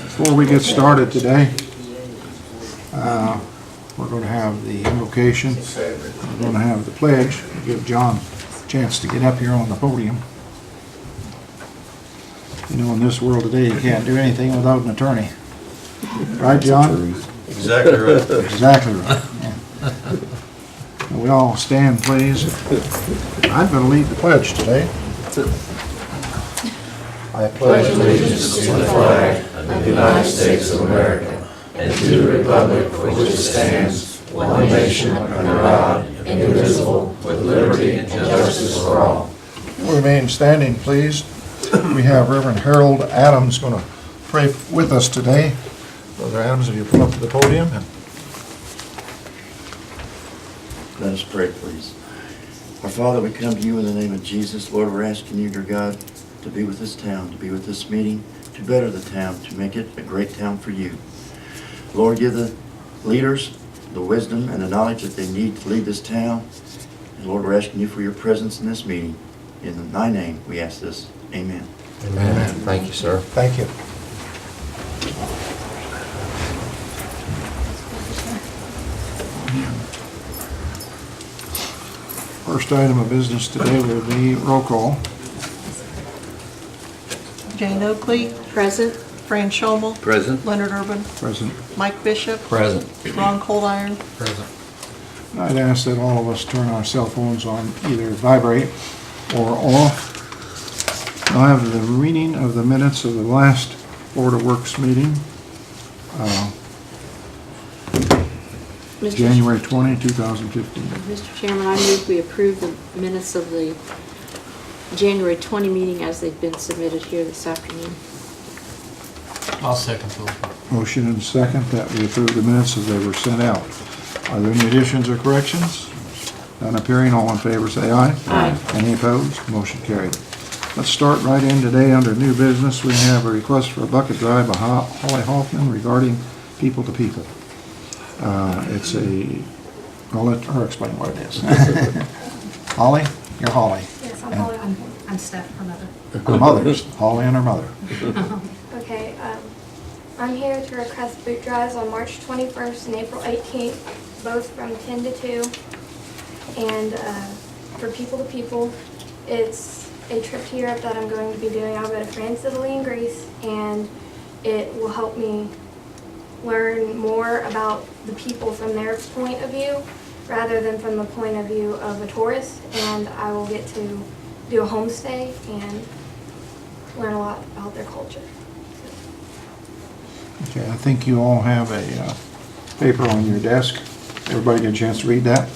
Before we get started today, we're going to have the invocation. We're going to have the pledge. Give John a chance to get up here on the podium. You know, in this world today, you can't do anything without an attorney. Right, John? Exactly right. Exactly right. Yeah. We all stand, please. I'm going to lead the pledge today. I pledge allegiance to the flag of the United States of America and to the republic for which it stands, one nation under God, indivisible, with liberty and justice for all. Remain standing, please. We have Reverend Harold Adams going to pray with us today. Brother Adams, if you come up to the podium. Let us pray, please. Our Father, we come to you in the name of Jesus. Lord, we're asking you, dear God, to be with this town, to be with this meeting, to better the town, to make it a great town for you. Lord, give the leaders the wisdom and the knowledge that they need to lead this town. And Lord, we're asking you for your presence in this meeting. In thy name, we ask this. Amen. Amen. Thank you, sir. Thank you. First item of business today will be roll call. Jane Oakley, Present. Fran Schomel, Present. Leonard Urban, Present. Mike Bishop, Present. Ron Coldiron. Present. I'd ask that all of us turn our cell phones on either vibrate or off. I'll have the reading of the minutes of the last Board of Works meeting, Mr. January 20, 2015. Mr. Chairman, I move we approve the minutes of the January 20 meeting as they've been submitted here this afternoon. I'll second those. Motion and second that we approve the minutes as they were sent out. Are there any additions or corrections? None appearing, all in favor say aye. Aye. Any opposed? Motion carried. Let's start right in today under new business. We have a request for a bucket drive by Holly Hoffman regarding people to people. It's a, I'll let her explain what it is. Holly, you're Holly. Yes, I'm Holly. I'm Steph, her mother. Her mother's, Holly and her mother. Okay, I'm here to request boot drives on March 21st and April 18th, both from 10 to 2. And for people to people, it's a trip to Europe that I'm going to be doing. I'll go to France, Italy, and Greece, and it will help me learn more about the people from their point of view rather than from the point of view of a tourist. And I will get to do a homestay and learn a lot about their culture. Okay, I think you all have a paper on your desk. Everybody get a chance to read that?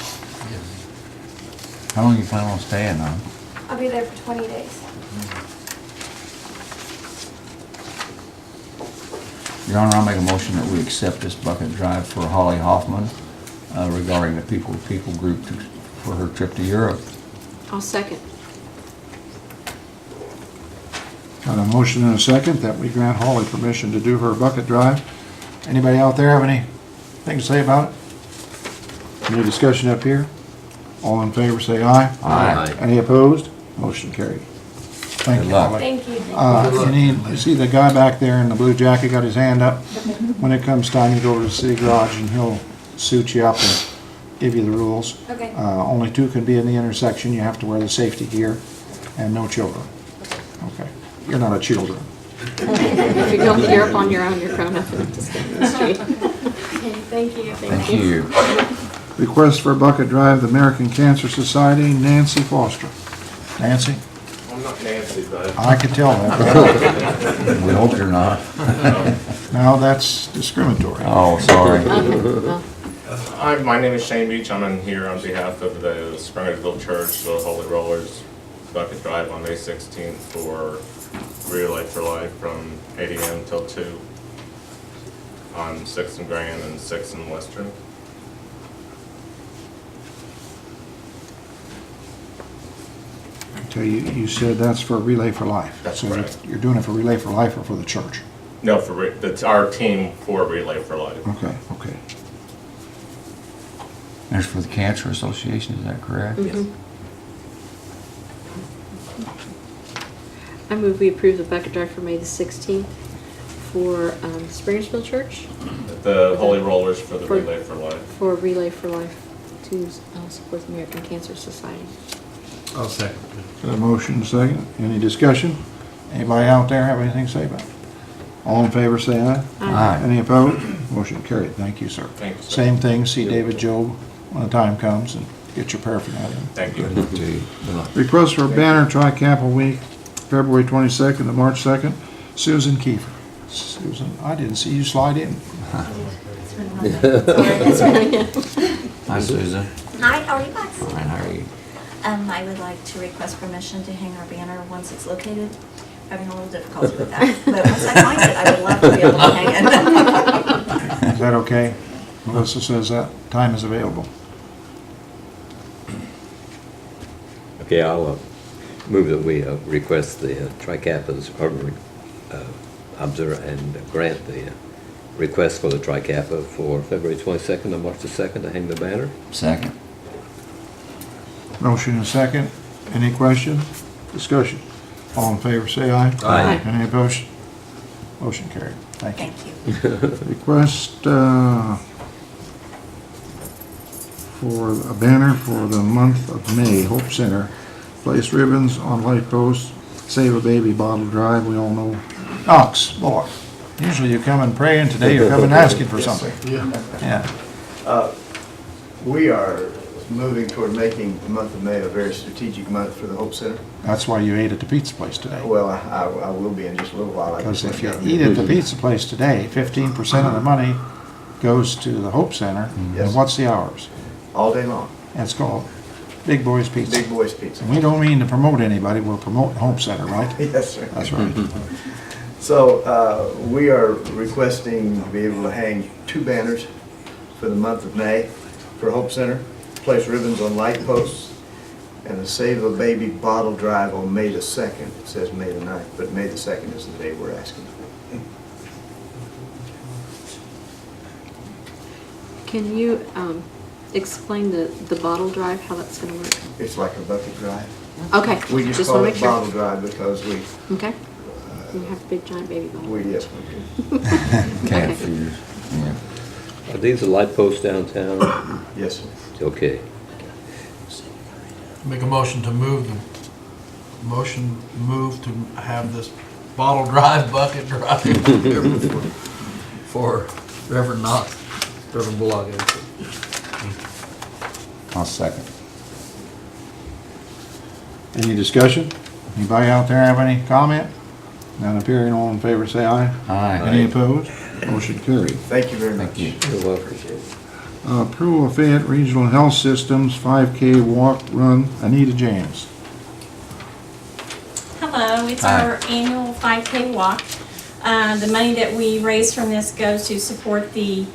How long you plan on staying on? I'll be there for 20 days. Your Honor, I'll make a motion that we accept this bucket drive for Holly Hoffman regarding the people-to-people group for her trip to Europe. I'll second. Got a motion and a second that we grant Holly permission to do her bucket drive. Anybody out there have anything to say about it? Any discussion up here? All in favor say aye. Aye. Any opposed? Motion carried. Thank Good you, luck. Holly. Thank you. You see the guy back there in the blue jacket got his hand up? When it comes time, you go over to the city garage and he'll suit you up and give you the rules. Okay. Only two can be in the intersection. You have to wear the safety gear and no children. Okay. You're not a children. If you're going to Europe on your own, you're grown up enough to stay in the street. Okay, thank you. Thank you. Request for a bucket drive, the American Cancer Society, Nancy Foster. Nancy? I'm not Nancy, but I could tell that. We hope you're not. Now that's discriminatory. Oh, sorry. Well, my name is Shane Beach. I'm in here on behalf of the Springersville Church, the Holy Rollers Bucket Drive on May 16th for Relay for Life from 8 a.m. till 2 on 6th and Grand and 6th and Western. So you said that's for Relay for Life. That's So correct. you're doing it for Relay for Life or for the church? No, that's our team for Relay for Life. Okay, okay. There's for the Cancer Association, is that correct? mhm. I move we approve the bucket drive for May the 16th for Springersville Church The Holy Rollers for the For- Relay for Life. for Relay for Life to support the American Cancer Society. I'll second. Got a motion, second. Any discussion? Anybody out there have anything to say about it? All in favor, say aye. Aye. Any opposed? Motion carried. Thank you, sir. Thank you, sir. Same thing, see David Job when the time comes and get your paraphernalia. Thank you. Request for a banner, Tri-Capital Week, February 22nd to March 2nd. Susan Kiefer. Susan, I didn't see you slide in. Hi, Susan. Hi, how are you guys? All right, how are you? I would like to request permission to hang our banner once it's located. Having a little difficulty with that, but once I find it, I would love to be able to hang it. Is that okay? Melissa says that time is available. Okay, I'll move that we request the Tri-Kappas, observe and grant the request for the Tri-Kappa for February 22nd and March the 2nd to hang the banner. Second. Motion and second. Any questions? Discussion? All in favor, say aye. Aye. Any opposed? Motion carried. Thank you. Thank you. Request for a banner for the month of May, Hope Center. Place ribbons on light posts, Save a Baby bottle drive, we all know. Ox, boy, usually you come and pray, and today you're coming asking for something. Yeah. We are moving toward making the month of May a very strategic month for the Hope Center. That's why you ate at the pizza place today. Well, I will be in just a little while. I Because just if you went down eat there. at the pizza place today, 15% of the money goes to the Hope Center. Yes. And what's the hours? All day long, It's called Big Boys Pizza. Big Boys Pizza. And we don't mean to promote anybody, we're promoting Hope Center, right? Yes, sir. That's right. So we are requesting to be able to hang 2 banners for the month of May for Hope Center, place ribbons on light posts, and a Save a Baby bottle drive on May the 2nd. It says May the 9th, but May the 2nd is the day we're asking for. Can you explain the bottle drive, how that's gonna work? It's like a bucket drive. Okay, We just just call wanna it make sure. bottle drive because we We have a big giant baby bottle. yes, we do. Cat food. Yeah. Are these the light posts downtown? Yes, sir. Okay. Make a motion to move to have this bottle drive, bucket drive for Reverend Knox, Reverend Bullock. I'll second. Any discussion? Anybody out there have any comment? None appearing, all in favor, say aye. Aye. Any opposed? Motion carried. Thank you very much. Thank you. You're welcome. Approval of Fayette Regional Health Systems 5K walk run, Anita James. Hello, it's Hi. our annual 5K walk. The money that we raise from this goes to support the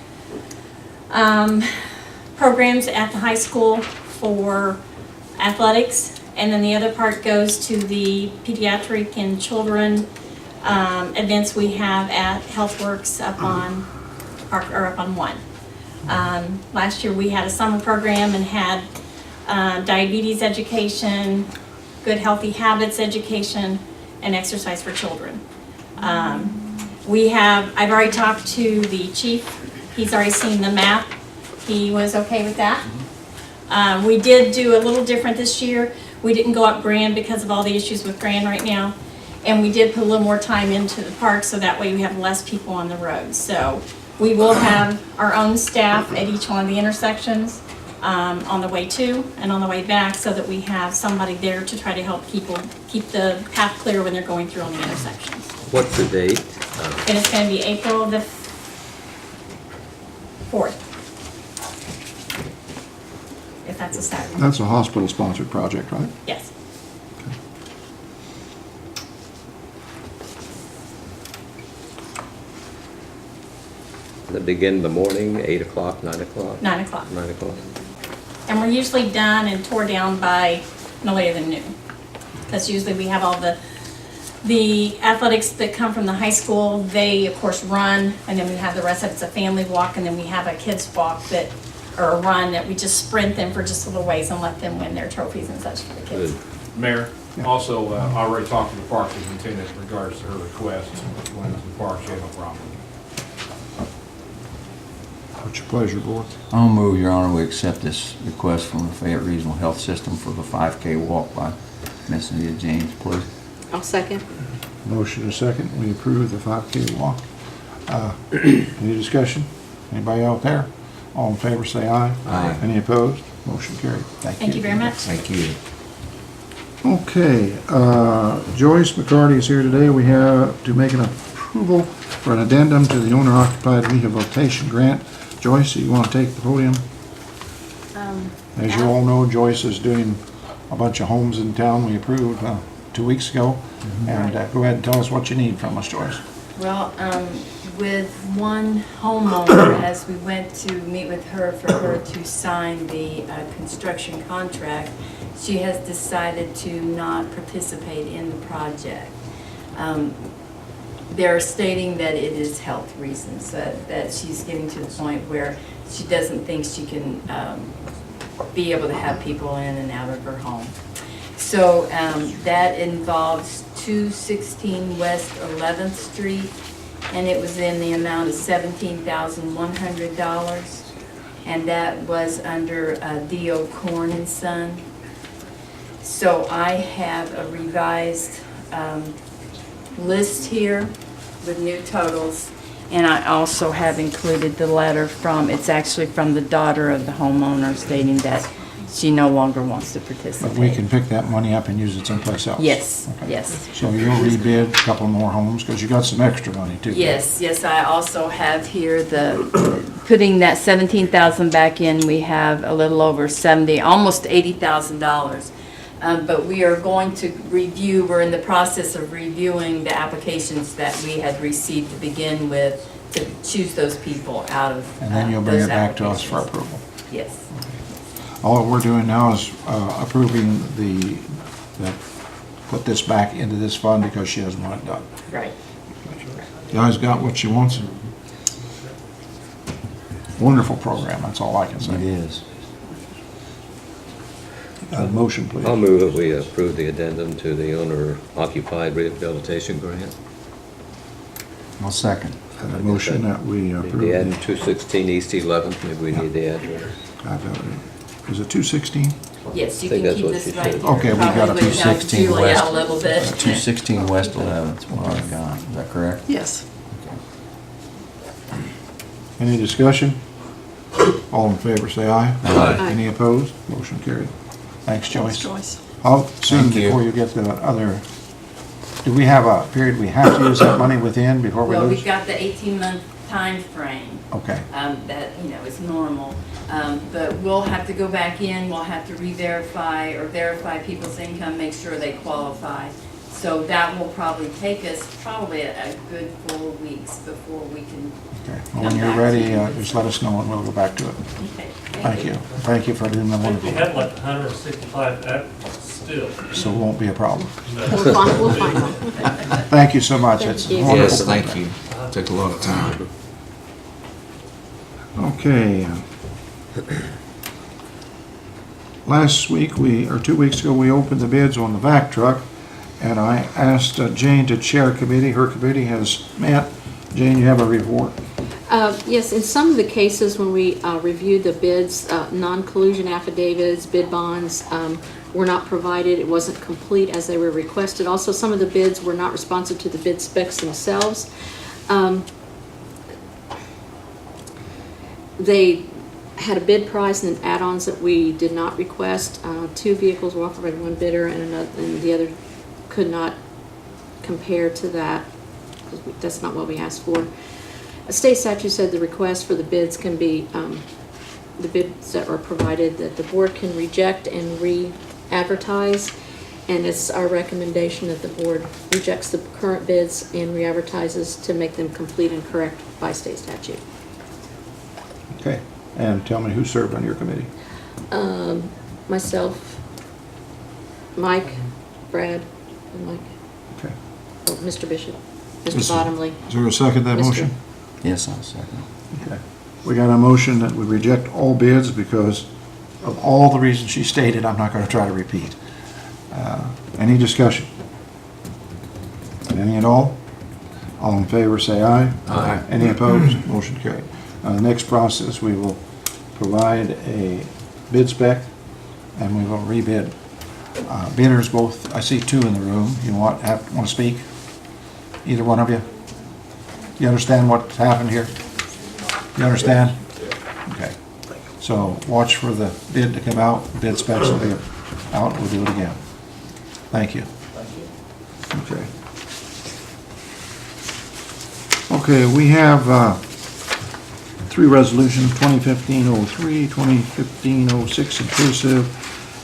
programs at the high school for athletics, and then the other part goes to the pediatric and children events we have at HealthWorks up on Park, or up on 1. Last year we had a summer program and had diabetes education, good healthy habits education, and exercise for children. I've already talked to the chief. He's already seen the map. He was okay with that. We did do a little different this year. We didn't go up Grand because of all the issues with Grand right now. And we did put a little more time into the park so that way we have less people on the road. So we will have our own staff at each one of the intersections on the way to and on the way back, so that we have somebody there to try to help people keep the path clear when they're going through on the intersections. What's the date? And it's going to be April the 4th. If that's a Saturday. That's a hospital-sponsored project, right? Yes. Does it begin in the morning, 8 o'clock, 9 o'clock? 9 o'clock. 9 o'clock. And we're usually done and tore down by no later than noon. Because usually we have all the athletics that come from the high school, they of course run, and then we have the rest of it's a family walk, and then we have a kids walk that, or a run that we just sprint them for just a little ways and let them win their trophies and such for the kids. Good. Mayor, Yeah. also, I already talked to the park superintendent in regards to her request, when the park, she had no problem. What's your pleasure, board? I'll move, Your Honor, we accept this request from the Fayette Regional Health System for the 5K walk by Miss Anita James, please. I'll second. Motion and second, we approve the 5K walk. Any discussion? Anybody out there? All in favor, say aye. Aye. Any opposed? Motion carried. Thank you very much. Thank you. Okay, Joyce McCarty is here today. We have to make an approval for an addendum to the owner-occupied rehabilitation grant. Joyce, you want to take the podium? As you all know, Joyce is doing a bunch of homes in town we approved 2 weeks ago. And go ahead and tell us what you need from us, Joyce. Well, with one homeowner, as we went to meet with her for her to sign the construction contract, she has decided to not participate in the project. They're stating that it is health reasons, that she's getting to the point where she doesn't think she can be able to have people in and out of her home. So that involves 216 West 11th Street, and it was in the amount of $17,100, and that was under D.O. Korn and Son. So I have a revised list here with new totals, and I also have included the letter from, it's actually from the daughter of the homeowner stating that she no longer wants to participate. But we can pick that money up and use it someplace else. Yes, Okay. yes. So you'll rebid a couple more homes because you got some extra money too. Yes, yes, I also have here the, putting that 17,000 back in, we have a little over 70, almost $80,000. But we are going to review, we're in the process of reviewing the applications that we had received to begin with to choose those people out of And then you'll bring those it back to us for applications. approval. Yes. All we're doing now is approving the put this back into this fund because she doesn't want it done. Right. You guys got what she wants. Wonderful program, that's all I can say. It is. Motion, please. I'll move that we approve the addendum to the owner-occupied rehabilitation grant. I'll second. A motion that we approve. The add the- 216 East 11th, maybe we need the address. Is it 216? Yes, you I think can that's keep what this she right said. here. Okay, we got a Probably would help 216 Julie West. out a little bit. 216 West 11th, is what I got. Is that correct? Yes. Any discussion? All in favor, say aye. Aye. Any opposed? Motion carried. Thanks, Joyce. Joyce. How soon Thank you. before you get the other, do we have a period we have to use that money within before we Well, lose? we've got the 18-month time frame. Okay, That, is normal. But we'll have to go back in, we'll have to re-verify or verify people's income, make sure they qualify. So that will probably take us a good 4 weeks before we can. okay. Well, when you're ready, just let us know and we'll go back to it. Okay. Thank you. Thank you for doing the If wonderful. you had like 165, still. So it won't be a problem. We'll find one. Thank you so much. Thank It's you. wonderful. Yes, thank you. Took a lot of time. Okay. Last week, or 2 weeks ago, we opened the bids on the vac truck, and I asked Jane to chair a committee. Her committee has met. Jane, you have a report? Yes, in some of the cases when we reviewed the bids, non-collusion affidavits, bid bonds were not provided. It wasn't complete as they were requested. Also, some of the bids were not responsive to the bid specs themselves. They had a bid price and then add-ons that we did not request. 2 vehicles were offered by one bidder and the other could not compare to that, because that's not what we asked for. A state statute said the request for the bids can be, the bids that are provided, that the board can reject and re-advertise. And it's our recommendation that the board rejects the current bids and re-advertises to make them complete and correct by state statute. Okay. And tell me who served on your committee? Myself, Mike, Brad, and Mike. Okay. Oh, Mr. Bishop, Is- Mr. Bottomley. Is there a second to that Mr. motion? Yes, I'll second. Okay. We got a motion that we reject all bids because of all the reasons she stated. I'm not going to try to repeat. Any discussion? Any at all? All in favor, say aye. Aye. Any opposed? Motion carried. Next process, we will provide a bid spec, and we will rebid. Bidders both, I see two in the room. You want to speak? Either one of you? You understand what's happened here? You understand? Okay. So watch for the bid to come out. Bid specs will be out. We'll do it again. Thank you. Okay. Okay, we have three resolutions, 2015-03, 2015-06 inclusive,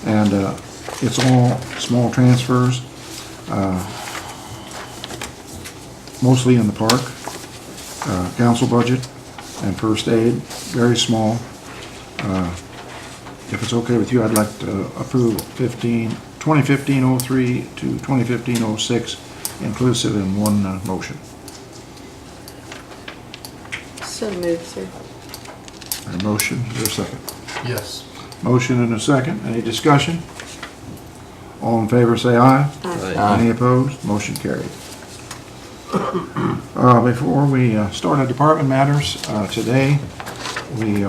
and it's all small transfers, mostly in the park, council budget, and first aid, very small. If it's okay with you, I'd like to approve 2015-03 to 2015-06 inclusive in one motion. So moved, sir. A motion, is there a second? Yes. Motion and a second. Any discussion? All in favor, say aye. Aye. Any opposed? Motion carried. Before we start our department matters, today we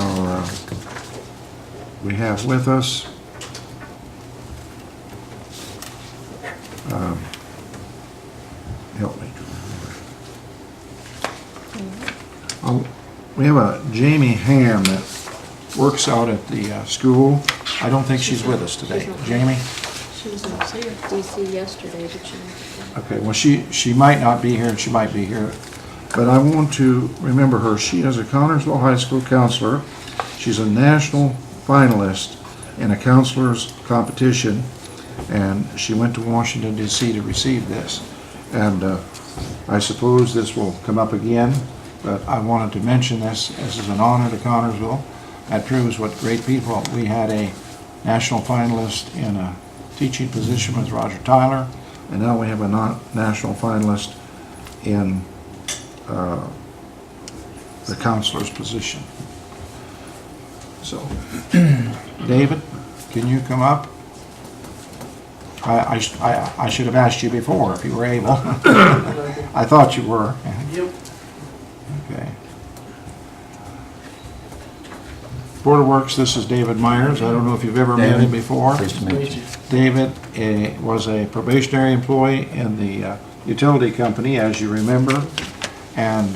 have with us help me. We have a Jamie Ham that works out at the school. I don't think she's with us today. Jamie? She was in DC yesterday, but she. Okay, well, she might not be here, and she might be here, but I want to remember her. She is a Connersville High School counselor. She's a national finalist in a counselor's competition, and she went to Washington, D.C. to receive this. And I suppose this will come up again, but I wanted to mention this as an honor to Connersville. That proves what great people. We had a national finalist in a teaching position with Roger Tyler, and now we have a national finalist in the counselor's position. So, David, can you come up? I should have asked you before if you were able. I thought you were. Yep. Okay. Board of Works, this is David Myers. I don't know if you've ever met him before. Pleased to meet you. David was a probationary employee in the utility company, as you remember, and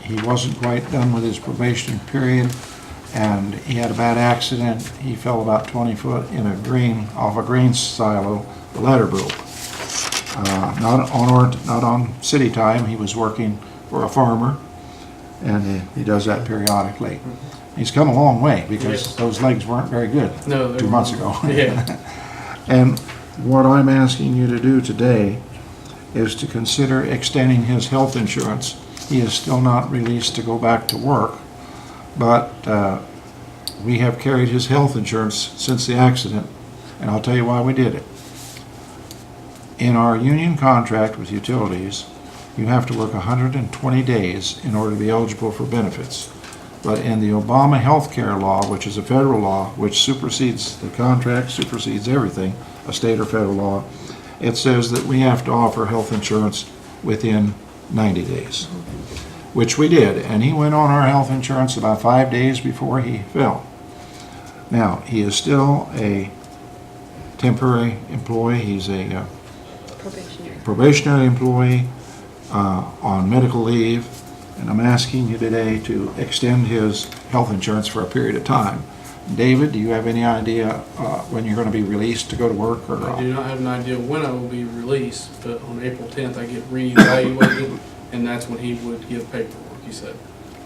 he wasn't quite done with his probation period, and he had a bad accident. He fell about 20 foot in off a grain silo. The ladder broke. Not on city time. He was working for a farmer, and he does that periodically. He's come a long way because those legs weren't very good 2 months ago. Yeah. And what I'm asking you to do today is to consider extending his health insurance. He is still not released to go back to work, but we have carried his health insurance since the accident, and I'll tell you why we did it. In our union contract with utilities, you have to work 120 days in order to be eligible for benefits. But in the Obama health care law, which is a federal law, which supersedes the contract, supersedes everything, a state or federal law, it says that we have to offer health insurance within 90 days, which we did. And he went on our health insurance about 5 days before he fell. Now, he is still a temporary employee. He's a probationary employee on medical leave. And I'm asking you today to extend his health insurance for a period of time. David, do you have any idea when you're going to be released to go to work? Or I do not have an idea when I will be released, but on April 10th I get reevaluated, and that's when he would give paperwork, he said.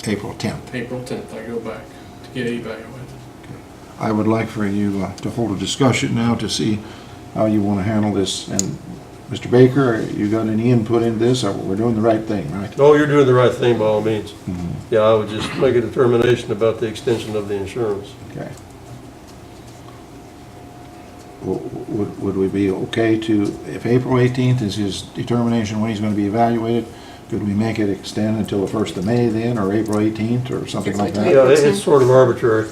April 10th. April 10th I go back to get evaluated. I would like for you to hold a discussion now to see how you want to handle this. And Mr. Baker, you got any input in this? We're doing the right thing, right? No, you're doing the right thing by all means. Yeah, I would just make a determination about the extension of the insurance. Okay. Would we be okay to, if April 18th is his determination when he's going to be evaluated, could we make it extend until the 1st of May then, or April 18th, or something like that? Yeah, it's sort of arbitrary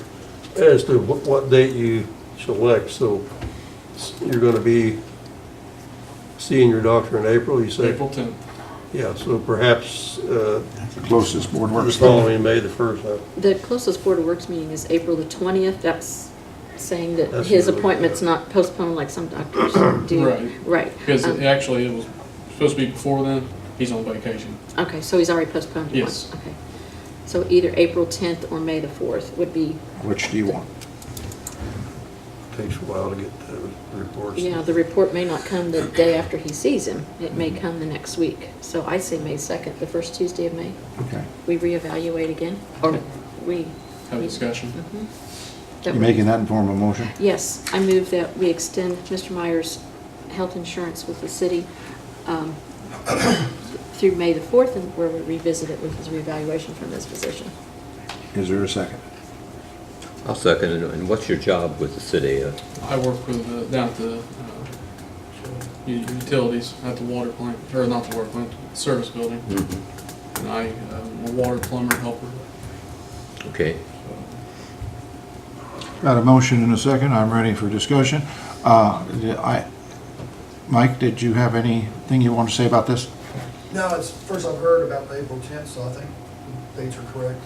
as to what date you select, so you're gonna be seeing your doctor in April, you say? April 10th. Yeah, so perhaps, Closest board the works. following May the 1st, huh? The closest Board of Works meeting is April the 20th. That's saying that That's his really appointment's not postponed like some doctors do. Right. Right. Because actually, it was supposed to be before then. He's on vacation. Okay, so he's already postponed it Yes. once. Okay. So either April 10th or May the 4th would be, Which do you want? Takes a while to get the reports. yeah, the report may not come the day after he sees him. It may come the next week. So I say May 2nd, the first Tuesday of May. Okay. We reevaluate again, or we. Have a discussion. That You we- making that in form of motion? Yes, I move that we extend Mr. Myers' health insurance with the city through May the 4th, and where we revisit it with his reevaluation from this position. Is there a second? I'll second it. And what's your job with the city? I work with down at the utilities at the water plant, or not the water plant, service building. And I'm a water plumber helper. Okay. Got a motion and a second. I'm ready for discussion. Mike, did you have anything you want to say about this? No, it's first I've heard about the April 10th, so I think the dates are correct.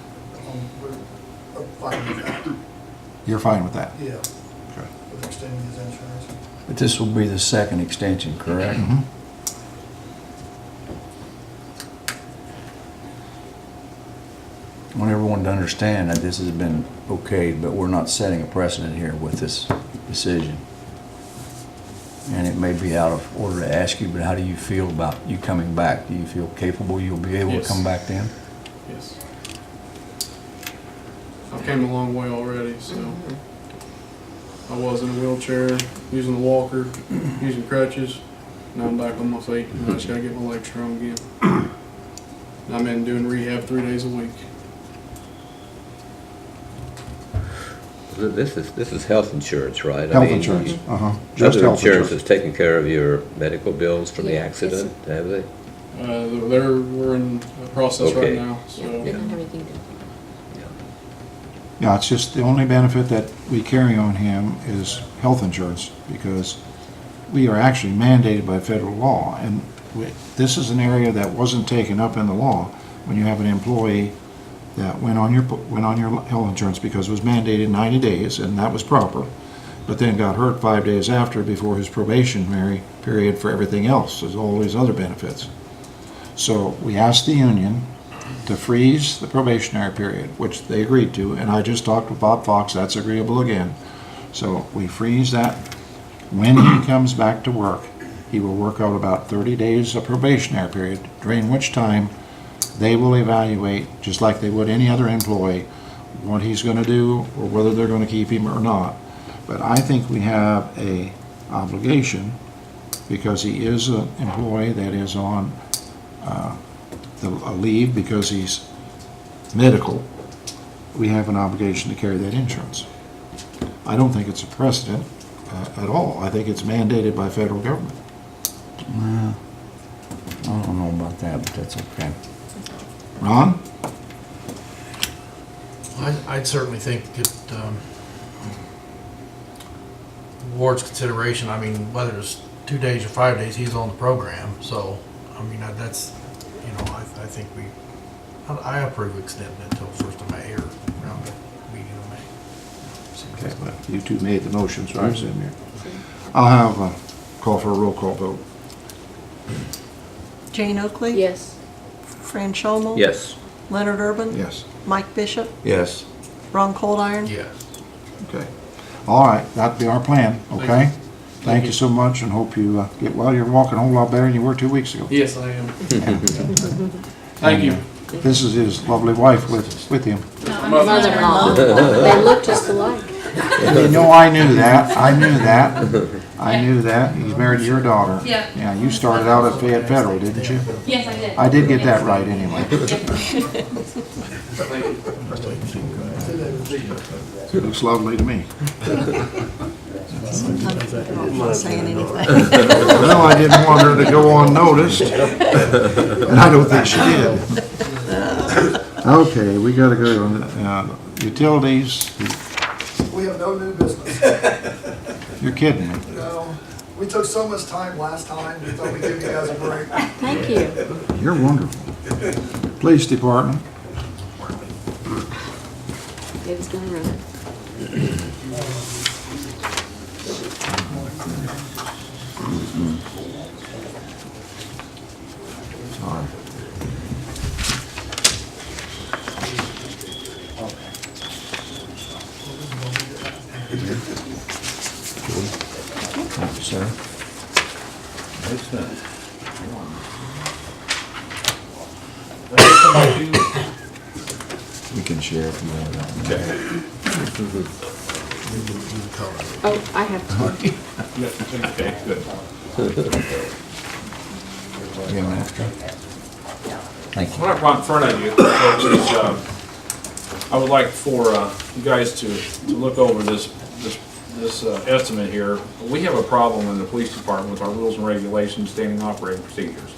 We're fine with that. You're fine with that? Yeah, Okay. with extending his insurance. But this will be the second extension, correct? Mhm. I want everyone to understand that this has been okayed, but we're not setting a precedent here with this decision. And it may be out of order to ask you, but how do you feel about you coming back? Do you feel capable you'll be able to Yes. come back then? Yes. I've came a long way already, so. I was in a wheelchair, using a walker, using crutches. Now I'm back on my feet, and I just gotta get my legs strong again. And I'm in doing rehab 3 days a week. This is health insurance, right? Health insurance, just Other health insurance insurance. has taken care of your medical bills from the Yeah, accident, have they? We're in a process right Okay. now, so. Yeah, they don't have anything to. Yeah, it's just the only benefit that we carry on him is health insurance, because we are actually mandated by federal law, and this is an area that wasn't taken up in the law. When you have an employee that went on your health insurance because it was mandated 90 days, and that was proper, but then got hurt 5 days after before his probationary period for everything else, there's all these other benefits. So we asked the union to freeze the probationary period, which they agreed to, and I just talked with Bob Fox, that's agreeable again. So we freeze that. When he comes back to work, he will work out about 30 days of probationary period, during which time they will evaluate, just like they would any other employee, what he's going to do or whether they're going to keep him or not. But I think we have a obligation, because he is an employee that is on a leave because he's medical, we have an obligation to carry that insurance. I don't think it's a precedent at all. I think it's mandated by federal government. Well, I don't know about that, but that's okay. Ron? I'd certainly think it warrants consideration. I mean, whether it's 2 days or 5 days, he's on the program. So, I mean, that's, you know, I think I approve extending it until 1st of May or around the beginning of May. Okay, but you two made the motion, so I assume you're. I'll have a call for a roll call vote. Jane Oakley? Yes. Fran Schomel? Yes. Leonard Urban? Yes. Mike Bishop? Yes. Ron Coldiron? Yes. Okay. All right, that'd be our plan, okay? Thank you so much, and hope you get well. You're walking a whole lot better than you were 2 weeks ago. Yes, I am. Thank you. This is his lovely wife with him. Mother-in-law. They look just alike. You know, I knew that. I knew that. He's married to your daughter. Yeah. Yeah, you started out at Fayette Federal, didn't you? Yes, I did. I did get that right anyway. Looks lovely to me. Sometimes I'm not saying anything. Well, I didn't want her to go unnoticed, and I don't think she did. Okay, we gotta go on utilities. We have no new business. You're kidding me. No, we took so much time last time, we thought we'd give you guys a break. Thank you. You're wonderful. Police Department. David's gonna run it. Sorry. Thank you, sir. We can share if you want that. Oh, I have to. Okay, good. You have an extra? Thank you. What I brought in front of you, folks, is, I would like for you guys to look over this estimate here. We have a problem in the police department with our rules and regulations, standing operating procedures.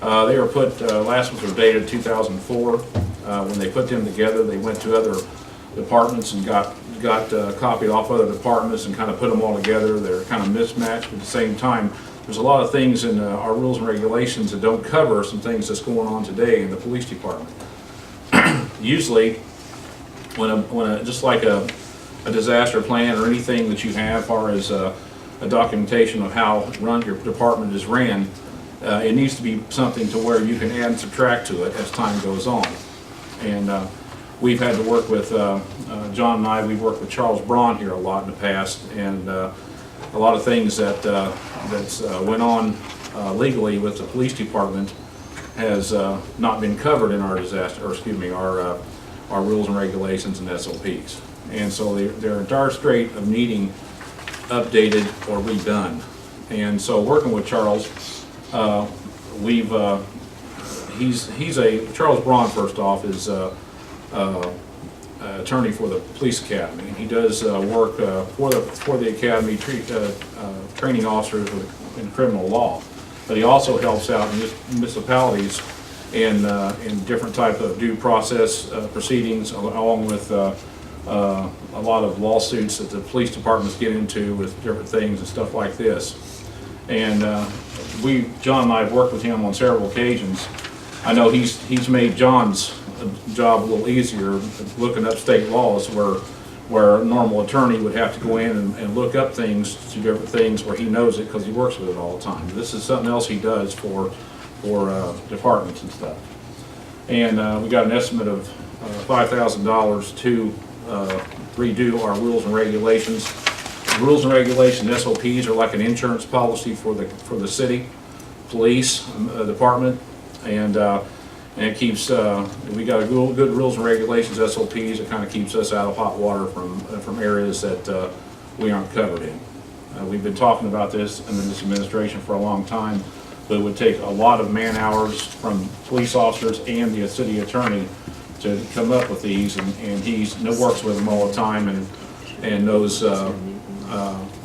They were put, last ones were dated 2004. When they put them together, they went to other departments and got copied off other departments and kind of put them all together. They're kind of mismatched, but at the same time, there's a lot of things in our rules and regulations that don't cover some things that's going on today in the police department. Usually, just like a disaster plan or anything that you have, as far as a documentation of how your department is ran, it needs to be something to where you can add and subtract to it as time goes on. And we've had to work with John and I. We've worked with Charles Braun here a lot in the past, and a lot of things that went on legally with the police department has not been covered in our our rules and regulations and SOPs. And so they're in dire strait of needing updated or redone. And so working with Charles, Charles Braun, first off, is attorney for the police academy. He does work for the academy, training officers in criminal law. But he also helps out in municipalities in different type of due process proceedings, along with a lot of lawsuits that the police departments get into with different things and stuff like this. And John and I have worked with him on several occasions. I know he's made John's job a little easier looking up state laws where a normal attorney would have to go in and look up things to different things where he knows it because he works with it all the time. This is something else he does for departments and stuff. And we got an estimate of $5,000 to redo our rules and regulations. The rules and regulations, SOPs, are like an insurance policy for the city, police department, and it keeps, we got a good rules and regulations, SOPs. It kind of keeps us out of hot water from areas that we aren't covered in. We've been talking about this in this administration for a long time, but it would take a lot of man hours from police officers and the city attorney to come up with these, and he works with them all the time and knows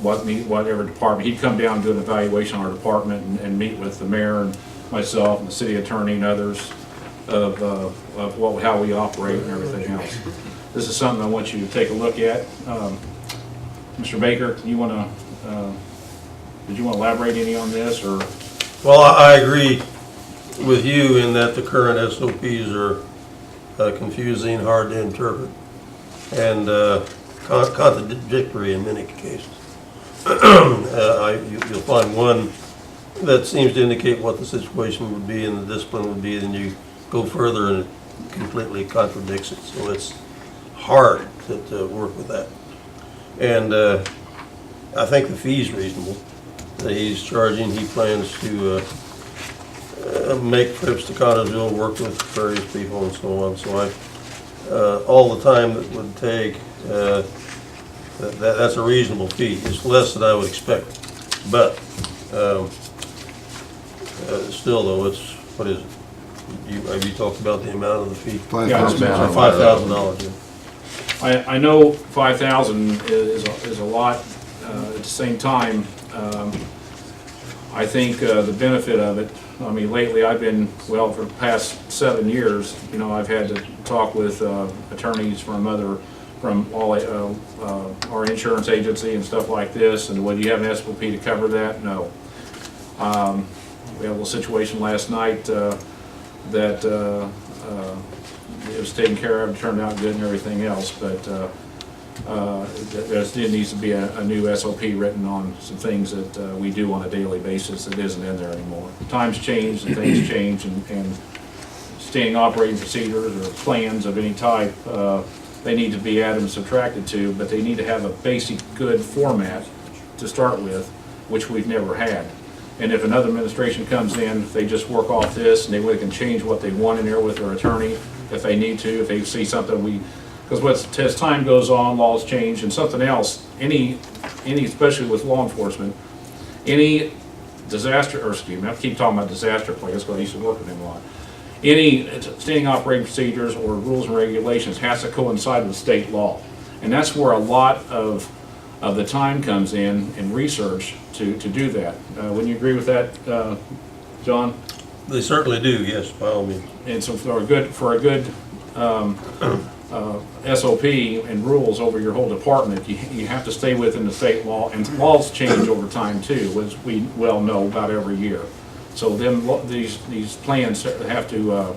whatever department. He'd come down and do an evaluation on our department and meet with the mayor and myself and the city attorney and others of how we operate and everything else. This is something I want you to take a look at. Mr. Baker, did you want to elaborate any on this, or? Well, I agree with you in that the current SOPs are confusing, hard to interpret, and contradictory in many cases. You'll find one that seems to indicate what the situation would be and the discipline would be, then you go further and it completely contradicts it. So it's hard to work with that. And I think the fee's reasonable that he's charging. He plans to make trips to Connersville, work with various people and so on. So all the time that would take, that's a reasonable fee. It's less than I would expect. But still though, it's, what is it? Have you talked about the amount of the fee? $5,000. I know 5,000 is a lot. At the same time, I think the benefit of it, I mean, lately I've been, well, for the past 7 years, I've had to talk with attorneys from other from all, our insurance agency and stuff like this, and would you have an SOP to cover that? No. We had a little situation last night, that, it was taken care of, turned out good and everything else, but, there needs to be a new SOP written on some things that we do on a daily basis that isn't in there anymore. Times change and things change, and standing operating procedures or plans of any type, they need to be added and subtracted to, but they need to have a basic good format to start with, which we've never had. And if another administration comes in, if they just work off this, and they can change what they want in there with their attorney, if they need to, if they see something because as time goes on, laws change, and something else, any, especially with law enforcement, any disaster, or excuse me, I keep talking about disaster plans because I used to work with them a lot. Any standing operating procedures or rules and regulations has to coincide with state law. And that's where a lot of the time comes in research to do that. Wouldn't you agree with that, John? They certainly do, yes, by all means. And so for a good SOP and rules over your whole department, you have to stay within the state law, and laws change over time too, as we well know, about every year. So these plans have to,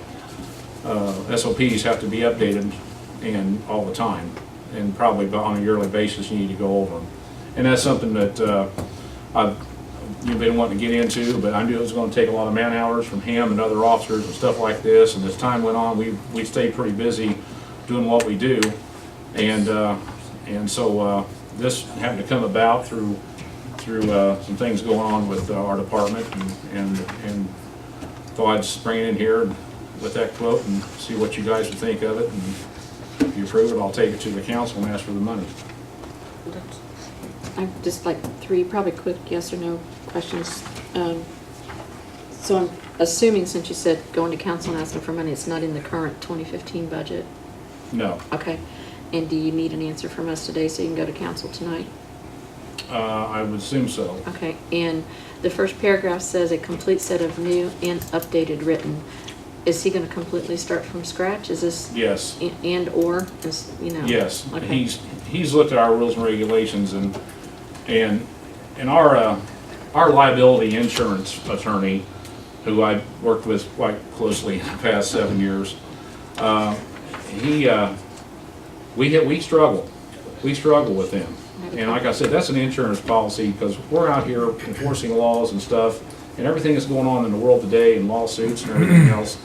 SOPs have to be updated and all the time, and probably on a yearly basis you need to go over them. And that's something that you've been wanting to get into, but I knew it was going to take a lot of man hours from him and other officers and stuff like this, and as time went on, we stayed pretty busy doing what we do, and so this happened to come about through some things going on with our department, and thought I'd just bring it in here with that quote and see what you guys would think of it, and if you approve it, I'll take it to the council and ask for the money. I've just like three probably quick yes or no questions. So I'm assuming, since you said going to council and asking for money, it's not in the current 2015 budget? No. Okay. And do you need an answer from us today so you can go to council tonight? I would assume so. Okay. And the first paragraph says a complete set of new and updated written. Is he going to completely start from scratch? Is this? Yes. And or, is, you know? Yes. Okay. He's looked at our rules and regulations, and our liability insurance attorney, who I've worked with quite closely in the past 7 years, we struggle with him. And like I said, that's an insurance policy, because we're out here enforcing laws and stuff, and everything that's going on in the world today, and lawsuits and everything else.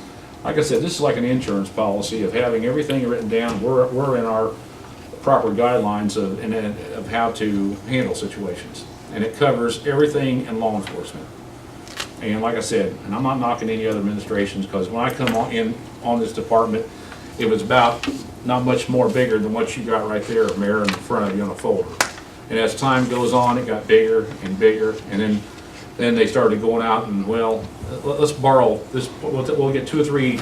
Like I said, this is like an insurance policy of having everything written down. We're in our proper guidelines of how to handle situations, and it covers everything in law enforcement. And like I said, and I'm not knocking any other administrations, because when I come on this department, it was about not much more bigger than what you got right there, Mayor, in front of you on a folder. And as time goes on, it got bigger and bigger, and then they started going out and, well, let's borrow this. We'll get 2 or 3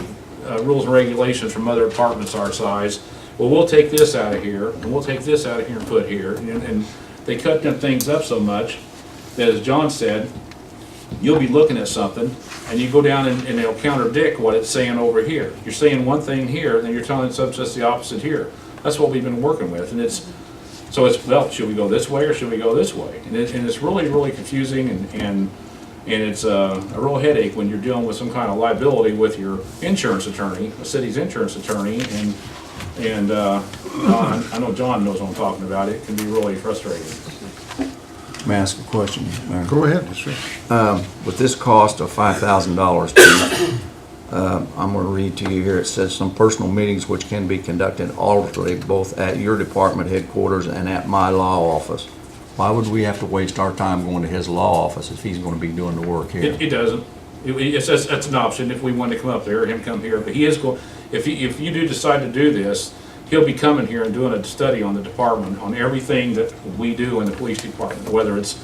rules and regulations from other departments our size. Well, we'll take this out of here, and we'll take this out of here and put here. And they cut them things up so much that, as John said, you'll be looking at something, and you go down and it'll contradict what it's saying over here. You're saying one thing here, and then you're telling us just the opposite here. That's what we've been working with, and well, should we go this way or should we go this way? And it's really, really confusing, and it's a real headache when you're dealing with some kind of liability with your insurance attorney, a city's insurance attorney, and I know John knows what I'm talking about. It can be really frustrating. May I ask a question? Go ahead, sir. With this cost of $5,000, I'm going to read to you here. It says some personal meetings which can be conducted alternately both at your department headquarters and at my law office. Why would we have to waste our time going to his law office if he's going to be doing the work here? It doesn't. That's an option if we want to come up there, him come here. But he is going. If you do decide to do this, he'll be coming here and doing a study on the department, on everything that we do in the police department, whether it's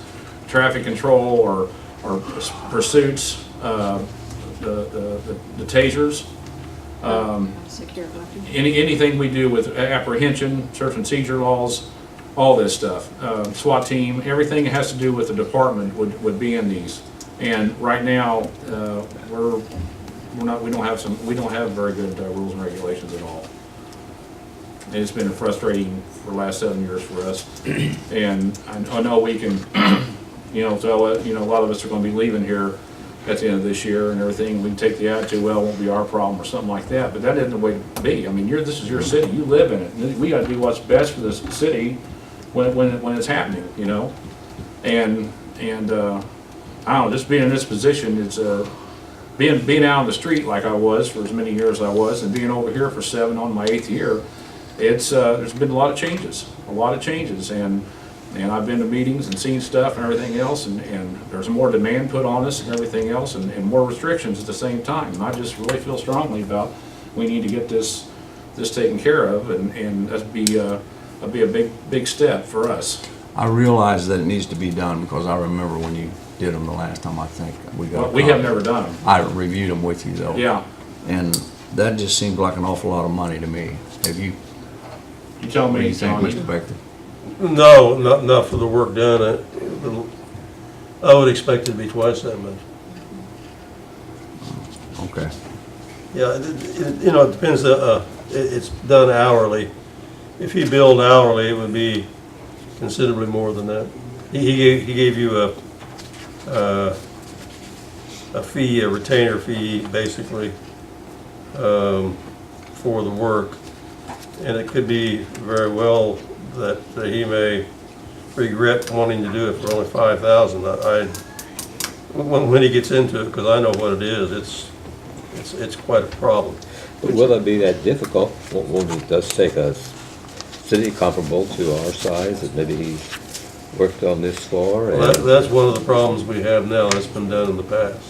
traffic control or pursuits, the tasers, anything we do with apprehension, search and seizure laws, all this stuff, SWAT team, everything that has to do with the department would be in these. And right now, we don't have very good rules and regulations at all. And it's been frustrating for the last 7 years for us. And I know we can, you know, tell, you know, a lot of us are gonna be leaving here at the end of this year and everything. We can take the attitude, well, it won't be our problem or something like that, but that isn't the way to be. I mean, this is your city, you live in it. And we gotta do what's best for this city when it's happening, you know? And I don't know, just being in this position, it's, being out on the street like I was for as many years as I was, and being over here for 7 on my 8th year, it's, there's been a lot of changes, and I've been to meetings and seen stuff and everything else, and there's more demand put on us and everything else, and more restrictions at the same time. And I just really feel strongly about we need to get this taken care of, and that'd be a big step for us. I realize that it needs to be done because I remember when you did them the last time, I think we got. Well, we have never done them. I reviewed them with you though. Yeah. And that just seems like an awful lot of money to me. Have you? You tell me, What do you think, Tony. Mr. Becker? No, not for the work done. I would expect it to be twice that much. Okay. Yeah, you know, it depends, it's done hourly. If you billed hourly, it would be considerably more than that. He gave you a fee, a retainer fee, basically, for the work. And it could be very well that he may regret wanting to do it for only $5,000. When he gets into it, because I know what it is, it's quite a problem. But will it be that difficult? Won't it does take a city comparable to our size that maybe he's worked on this for? Well, that's one of the problems we have now. That's been done in the past.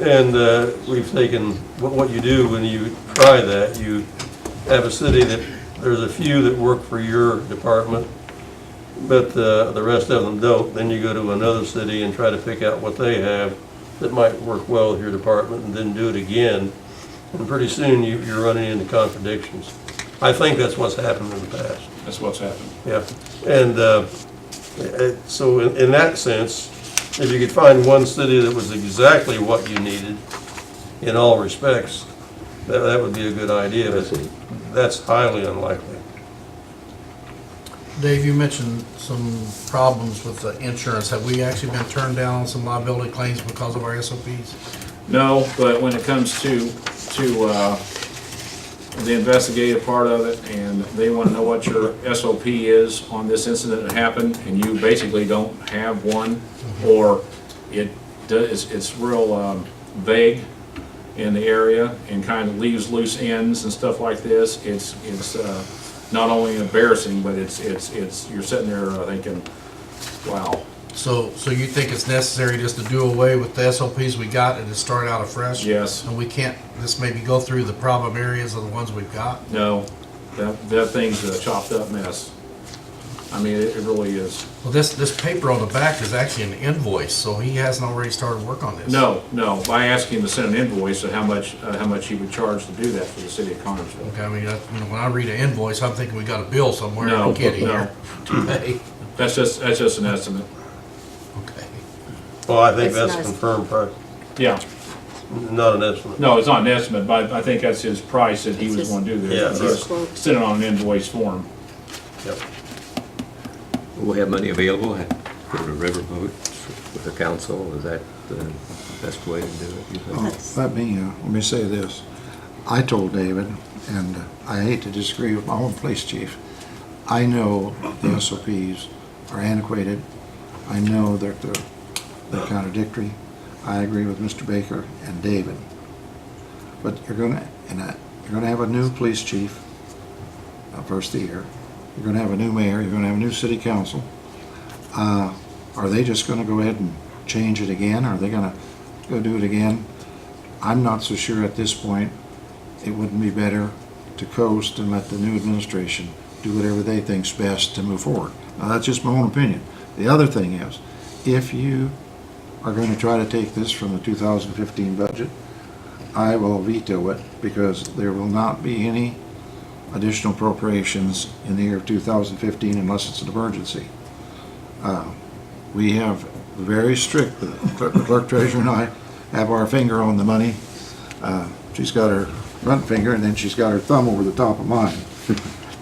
And we've taken, what you do when you try that, you have a city that, there's a few that work for your department, but the rest of them don't. Then you go to another city and try to pick out what they have that might work well with your department, and then do it again. And pretty soon you're running into contradictions. I think that's what's happened in the past. That's what's happened. Yeah. And so in that sense, if you could find one city that was exactly what you needed in all respects, that would be a good idea, but that's highly unlikely. Dave, you mentioned some problems with the insurance. Have we actually been turned down on some liability claims because of our SOPs? No, but when it comes to the investigative part of it, and they want to know what your SOP is on this incident that happened, and you basically don't have one, or it's real vague in the area and kind of leaves loose ends and stuff like this, it's not only embarrassing, but it's you're sitting there thinking, wow. So you think it's necessary just to do away with the SOPs we got and to start out afresh? Yes. And we can't just maybe go through the problem areas of the ones we've got? No, that thing's a chopped up mess. I mean, it really is. Well, this paper on the back is actually an invoice, so he hasn't already started work on this. No. I asked him to send an invoice of how much he would charge to do that for the city of Connersville. Okay, I mean, when I read an invoice, I'm thinking we got a bill somewhere in No, the kitty no. here to pay. That's just an estimate. Okay. Well, I think It's that's a nice. confirmed price, Yeah. not an estimate. No, it's not an estimate, but I think that's his price that he It's was his- going to do Yeah, this. it's He's sending on an invoice form. Yep. Will we have money available for the riverboat with the council? Is that the best way to do it, you think? Let me say this. I told David, and I hate to disagree with my own police chief, I know the SOPs are antiquated. I know that they're contradictory. I agree with Mr. Baker and David. But you're gonna have a new police chief first of the year. You're gonna have a new mayor. You're gonna have a new city council. Are they just gonna go ahead and change it again? Are they gonna go do it again? I'm not so sure at this point. It wouldn't be better to coast and let the new administration do whatever they think's best to move forward. Now, that's just my own opinion. The other thing is, if you are going to try to take this from the 2015 budget, I will veto it because there will not be any additional appropriations in the year of 2015 unless it's an emergency. We have very strict, the clerk treasurer and I have our finger on the money. She's got her front finger, and then she's got her thumb over the top of mine.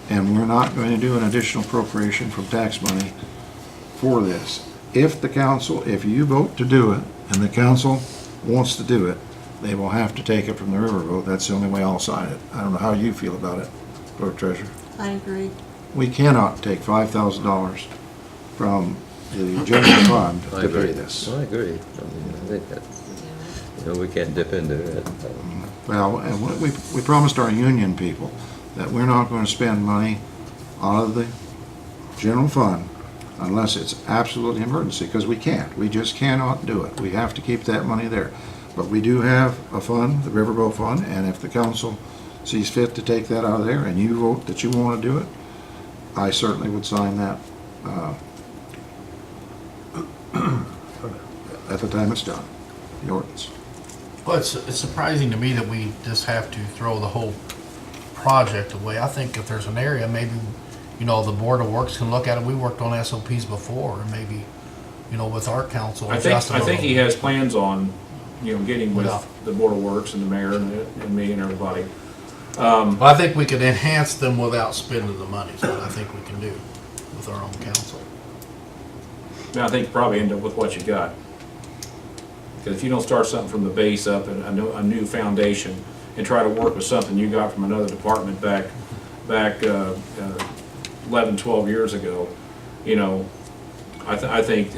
And we're not going to do an additional appropriation from tax money for this. If the council, if you vote to do it, and the council wants to do it, they will have to take it from the riverboat. That's the only way I'll sign it. I don't know how you feel about it, Clerk Treasurer. I agree. We cannot take $5,000 from the general fund I to agree. pay this. I agree. I mean, I think that, you know, we can't dip into it. Well, and what we promised our union people that we're not going to spend money out of the general fund unless it's absolutely emergency, because we can't. We just cannot do it. We have to keep that money there. But we do have a fund, the Riverboat Fund, and if the council sees fit to take that out of there and you vote that you want to do it, I certainly would sign that at the time it's done, the ordinance. Well, it's surprising to me that we just have to throw the whole project away. I think if there's an area, maybe, you know, the Board of Works can look at it. We worked on SOPs before, and maybe, you know, with our council. I think he has plans on, you know, getting with the Board of Works and the mayor and me and everybody. But I think we could enhance them without spending the money, is what I think we can do with our own council. Now, I think you probably end up with what you got. Because if you don't start something from the base up and a new foundation and try to work with something you got from another department back 11, 12 years ago, you know, I think,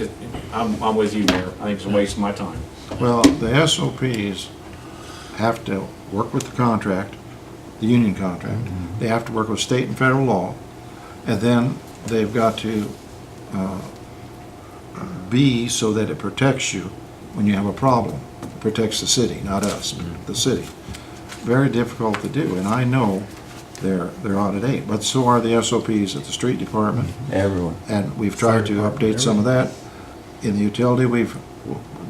I'm with you, Mayor. I think it's a waste of my time. Well, the SOPs have to work with the contract, the union contract. They have to work with state and federal law, and then they've got to be so that it protects you when you have a problem. It protects the city, not us, but the city. Very difficult to do, and I know they're out of date, but so are the SOPs at the street department. Everyone. And we've tried to update some of that. In the utility,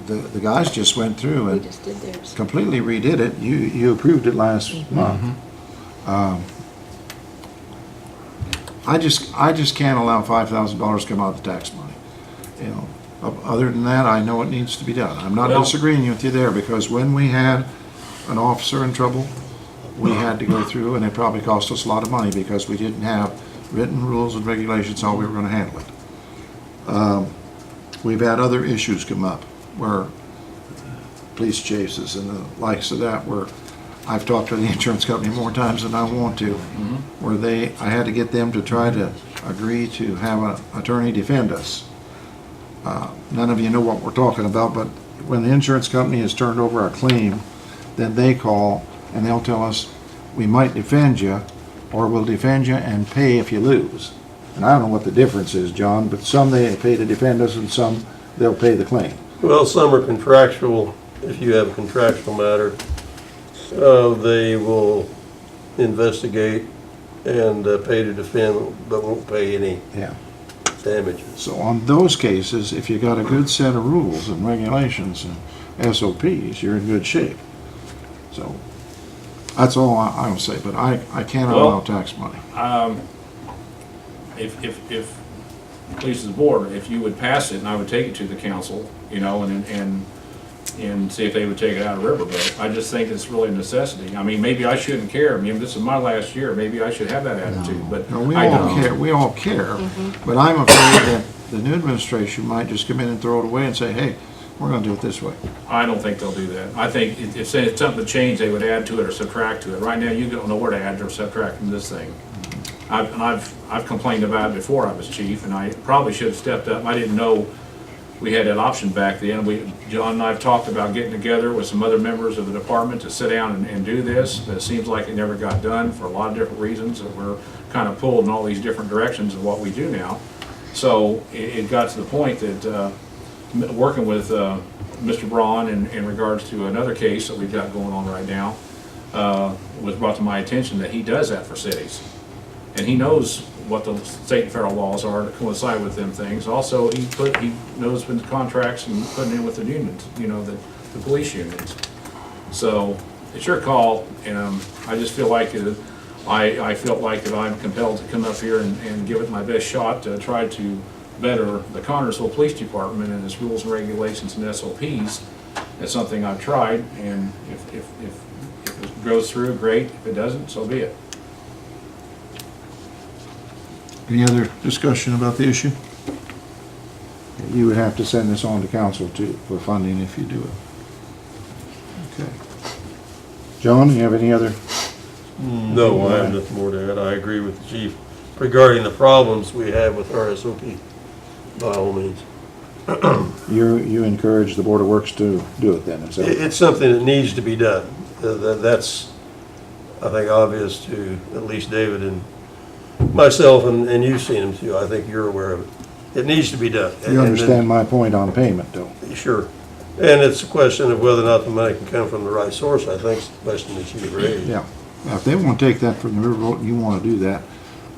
the guys just went through We and just did theirs. completely redid it. You approved it last month. I just can't allow $5,000 to come out of the tax money. You know, other than that, I know it needs to be done. I'm not Well- disagreeing with you there, because when we had an officer in trouble, we had to go through, and it probably cost us a lot of money because we didn't have written rules and regulations how we were going to handle it. We've had other issues come up where police chases and the likes of that, where I've talked to the insurance company more times than I want to, where I had to get them to try to agree to have an attorney defend us. None of you know what we're talking about, but when the insurance company has turned over a claim, then they call and they'll tell us, we might defend you, or we'll defend you and pay if you lose. And I don't know what the difference is, John, but some they pay to defend us and some they'll pay the claim. Well, some are contractual. If you have a contractual matter, they will investigate and pay to defend, but won't pay any damages. So on those cases, if you got a good set of rules and regulations and SOPs, you're in good shape. So that's all I will say, but I cannot allow tax money. If pleases the board, if you would pass it and I would take it to the council, you know, and see if they would take it out of Riverboat. I just think it's really a necessity. I mean, maybe I shouldn't care. I mean, this is my last year. Maybe I should have that attitude, but No, we I all don't. care, we all care, but I'm afraid that the new administration might just come in and throw it away and say, hey, we're gonna do it this way. I don't think they'll do that. I think if something to change, they would add to it or subtract to it. Right now, you don't know where to add or subtract from this thing. I've complained about it before I was chief, and I probably should have stepped up. I didn't know we had that option back then. John and I have talked about getting together with some other members of the department to sit down and do this. It seems like it never got done for a lot of different reasons, that we're kind of pulled in all these different directions of what we do now. So it got to the point that working with Mr. Braun in regards to another case that we've got going on right now, was brought to my attention that he does that for cities. And he knows what the state and federal laws are to coincide with them things. Also, he knows when the contracts and putting in with the unions, you know, the police unions. So it's your call, and I just feel like I felt like that I'm compelled to come up here and give it my best shot to try to better the Connersville Police Department and its rules and regulations and SOPs. It's something I've tried, and if goes through, great. If it doesn't, so be it. Any other discussion about the issue? You would have to send this on to council for funding if you do it. Okay. John, you have any other? No, I have nothing more to add. I agree with the chief regarding the problems we have with RSOP, by all means. You encourage the Board of Works to do it then, is that? It's something that needs to be done. That's, I think, obvious to at least David and myself, and you've seen him too. I think you're aware of it. It needs to be done. You understand my point on payment, though? Sure. And it's a question of whether or not the money can come from the right source, I think, is the question that you raised. Yeah. Now, if they want to take that from the riverboat and you want to do that,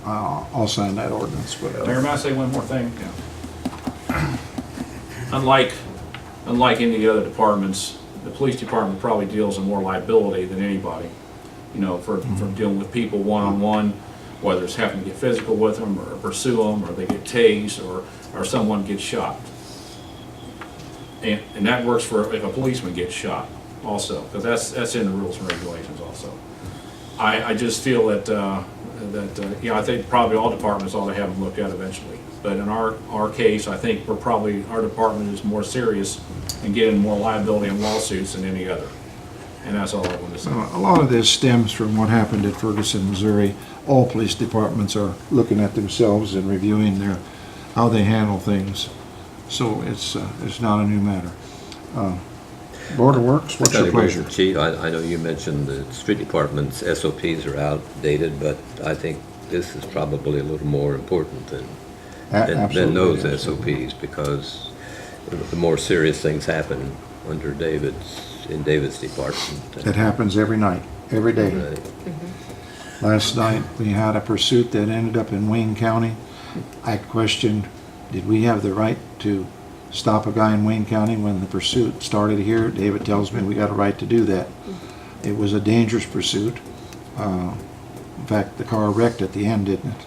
I'll sign that ordinance. But, Mayor, may I say one more thing? Unlike any other departments, the police department probably deals in more liability than anybody, for dealing with people one-on-one, whether it's having to get physical with them or pursue them, or they get tased, or someone gets shot. And that works for if a policeman gets shot also, because that's in the rules and regulations also. I just feel that I think probably all departments ought to have them looked at eventually. But in our case, I think our department is more serious in getting more liability and lawsuits than any other. And that's all I want to say. a lot of this stems from what happened at Ferguson, Missouri. All police departments are looking at themselves and reviewing how they handle things. So it's not a new matter. Board of Works, what's your pleasure? Chief, I know you mentioned the street department's SOPs are outdated, but I think this is probably a little more important than those SOPs, because the more serious things happen in David's department. It happens every night, every day. Right. Last night, we had a pursuit that ended up in Wayne County. I questioned, did we have the right to stop a guy in Wayne County when the pursuit started here? David tells me we got a right to do that. It was a dangerous pursuit. In fact, the car wrecked at the end, didn't it?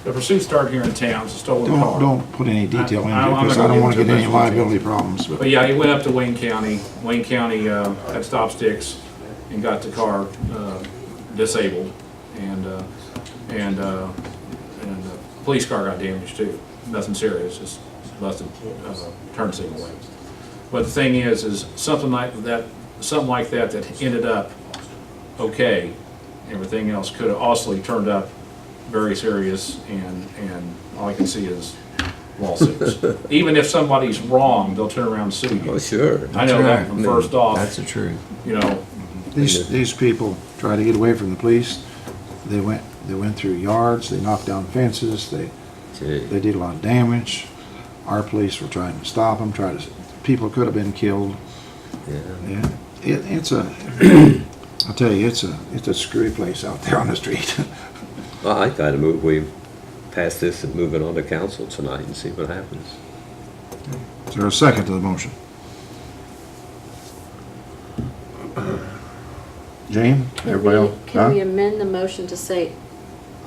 The pursuit started here in town, it's a stolen car. Don't put any detail in it, I'm because not I don't gonna want to get get into any much liability detail. problems. But yeah, he went up to Wayne County. Wayne County had stop sticks and got the car disabled, and the police car got damaged too. Nothing serious, just busted turn signal light. But the thing is something like that that ended up okay. Everything else could have also turned up very serious, and all I can see is lawsuits. Even if somebody's wrong, they'll turn around and sue you. Oh, sure. I know that from first off. That's the truth. These people try to get away from the police. They went through yards, they knocked down fences, they did a lot of damage. Our police were trying to stop them, people could have been killed. Yeah. I'll tell you, it's a screwy place out there on the street. Well, I kind of move we pass this and move it on to council tonight and see what happens. Is there a second to the motion? Jane, everybody else? Can we amend the motion to say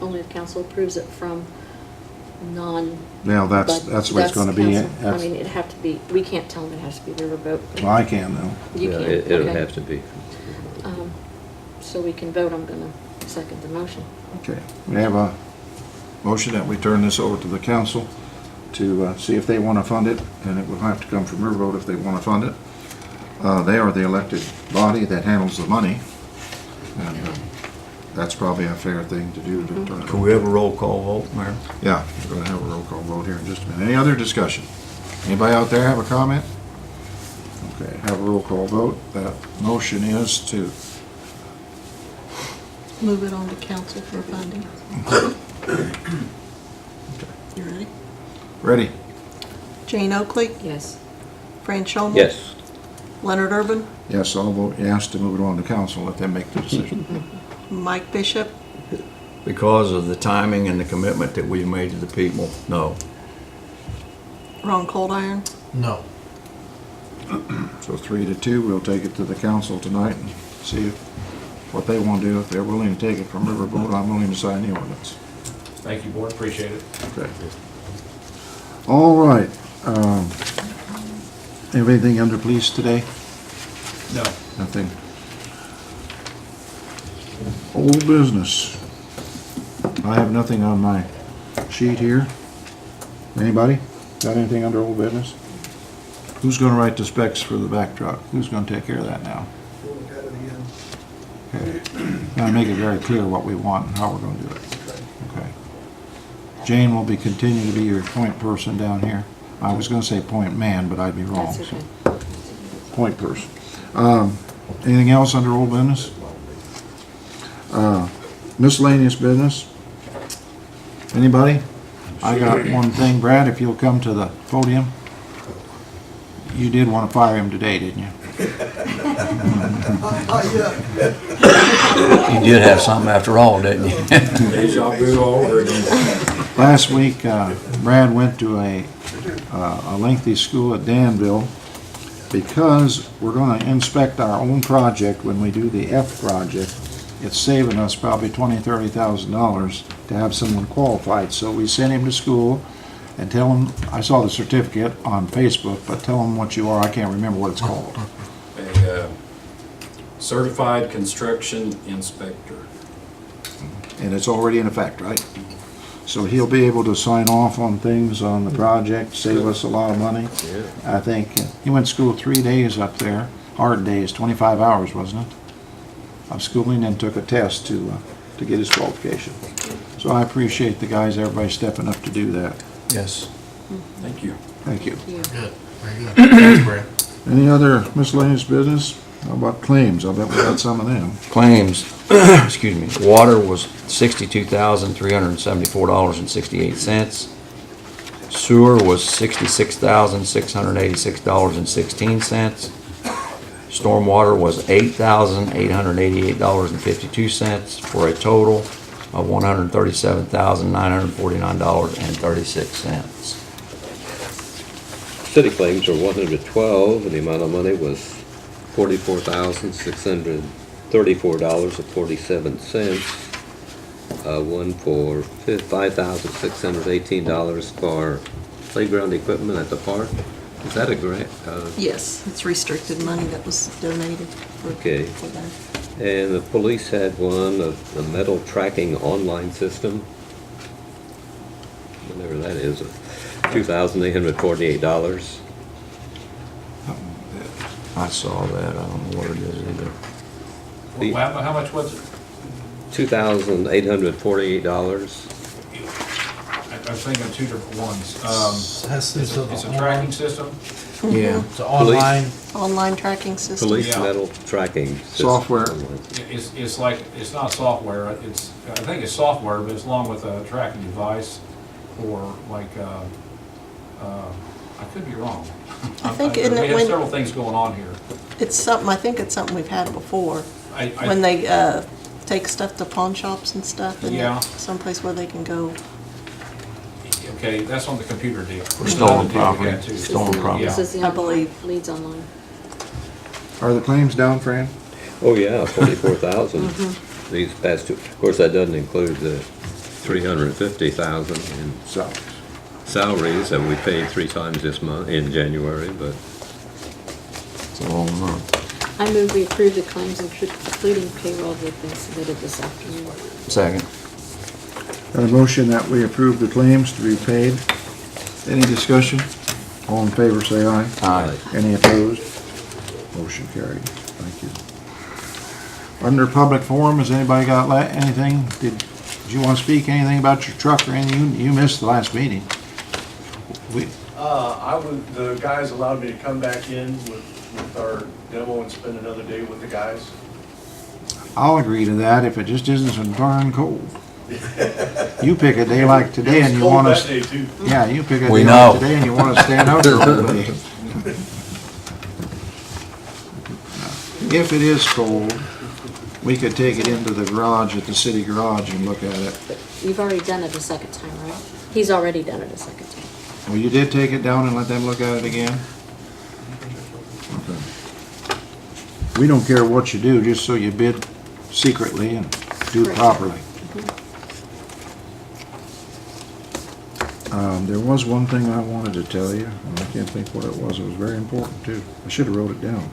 only if council approves it from non? Now, that's the way it's gonna be. Council. I mean, it'd have to be, we can't tell them it has to be riverboat. Well, I can, though. You Yeah, can, it'll okay. have to be. So we can vote, I'm gonna second the motion. Okay, we have a motion that we turn this over to the council to see if they want to fund it, and it will have to come from Riverboat if they want to fund it. They are the elected body that handles the money, and that's probably a fair thing to do. Can we have a roll call vote, Mayor? Yeah, we're going to have a roll call vote here in just a minute. Any other discussion? Anybody out there have a comment? Okay, have a roll call vote. That motion is to Move it on to council for funding. You ready? ready. Jane Oakley? Yes. Fran Shomel? Yes. Leonard Urban? Yes, I'll vote yes to move it on to council, let them make the decision. Mike Bishop? Because of the timing and the commitment that we've made to the people, no. Ron Coldiron? No. So 3-2, we'll take it to the council tonight and see what they want to do. If they're willing to take it from Riverboat, I'm willing to sign the ordinance. Thank you, board, appreciate it. Okay. All right. Everything under police today? No. Nothing. Old business. I have nothing on my sheet here. Anybody? Got anything under old business? Who's gonna write the specs for the back truck? Who's gonna take care of that now? We'll look at it again. Okay. Now make it very clear what we want and how we're gonna do it. Okay. Jane will be continuing to be your point person down here. I was gonna say point man, but I'd be wrong. That's so okay. Point person. Anything else under old business? Miscellaneous business? Anybody? I got one thing, Brad, if you'll come to the podium. You did want to fire him today, didn't you? You did have something after all, didn't you? Deja vu all over again. Last week, Brad went to a lengthy school at Danville because we're going to inspect our own project when we do the F project. It's saving us probably $20,000, $30,000 to have someone qualified. So we sent him to school and tell him, I saw the certificate on Facebook, but tell him what you are. I can't remember what it's called. A certified construction inspector. And it's already in effect, right? So he'll be able to sign off on things on the project, save us a lot of money. I think he went to school 3 days up there, hard days, 25 hours, wasn't it? Of schooling, and took a test to get his qualification. So I appreciate the guys, everybody stepping up to do that. Yes. Thank you. Thank you. Good, very good. Thanks, Brad. Any other miscellaneous business? How about claims? I bet we got some of them. Claims, excuse me, water was $62,374.68. Sewer was $66,686.16. Stormwater was $8,888.52 for a total of $137,949.36. City claims were 112, and the amount of money was $44,634.47. One for $5,618 for playground equipment at the park. Is that a grant? Yes, it's restricted money that was donated for. Okay. For that. And the police had one of the metal tracking online system. Whatever that is, $2,848. I saw that, I don't know what it is either. How much was it? $2,848. I was thinking of two different ones. It's It's a tracking system? Yeah. It's online. Online tracking system. Police Yeah. metal tracking system. Software. It's like, it's not software, it's, I think it's software, but it's along with a tracking device or like, I could be wrong. I think We isn't it have when- several things going on here. It's something, I think it's something we've had before. When they take stuff to pawn shops and stuff. And Yeah. someplace where they can go. Okay, that's on the computer deal. For stolen Another deal we property. had, too. Stolen property. This is the I online, believe. leads online. Are the claims down, Fran? Oh, yeah, 44,000. These past two, of course, that doesn't include the 350,000 in So, salaries that we paid 3 times this month, in January, but It's a long month. I move we approve the claims including payroll that have been submitted this afternoon. Second. got a motion that we approve the claims to be paid. Any discussion? All in favor, say aye. Aye. Any opposed? Motion carried. Thank you. Under public forum, has anybody got anything? Did you want to speak anything about your truck or anything? You missed the last meeting. The guys allowed me to come back in with our demo and spend another day with the guys. I'll agree to that if it just isn't so darn cold. You pick a day like today and you want It was to... cold that day, too. Yeah, you pick a We day know. like today and you want to stand out there all day. If it is cold, we could take it into the garage at the city garage and look at it. You've already done it a second time, right? He's already done it a second time. Well, you did take it down and let them look at it again? Okay. We don't care what you do, just so you bid secretly and do it Correct. properly. There was one thing I wanted to tell you, and I can't think what it was. It was very important too. I should have wrote it down.